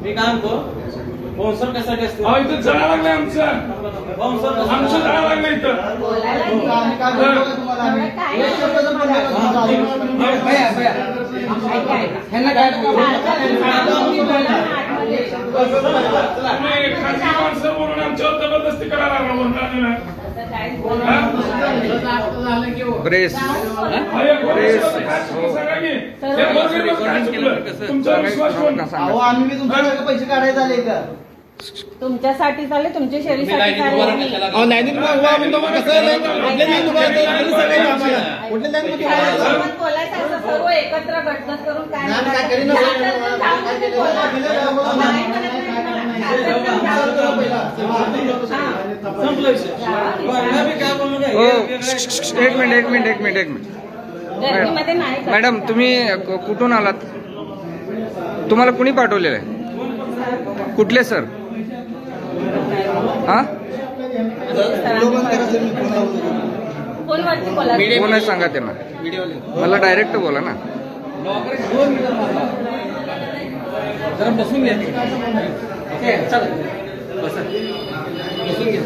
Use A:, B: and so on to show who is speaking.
A: मी काय म्हणतो बाउन्सर कशासाठी असते?
B: इथं जायला लागलं आमचं जायला लागलं इथं. खासगी माणसं बोलून आमच्यावर जबरदस्ती करायला लागला म्हणून
C: प्रेस
D: आम्ही तुमच्याकडे पैसे काढायचे आले का?
E: तुमच्यासाठी चालले, तुमच्या शरीरासाठी बोलायचं सर्व एकत्र घटना करून काय
C: एक मिनिट मॅडम, तुम्ही कुठून आलात? तुम्हाला कुणी पाठवलेलं आहे? कुठले सर? हा कोण आहे सांगा त्यांना. मला डायरेक्ट बोला ना.
A: जरा बसून घ्या. चला बसून घ्या.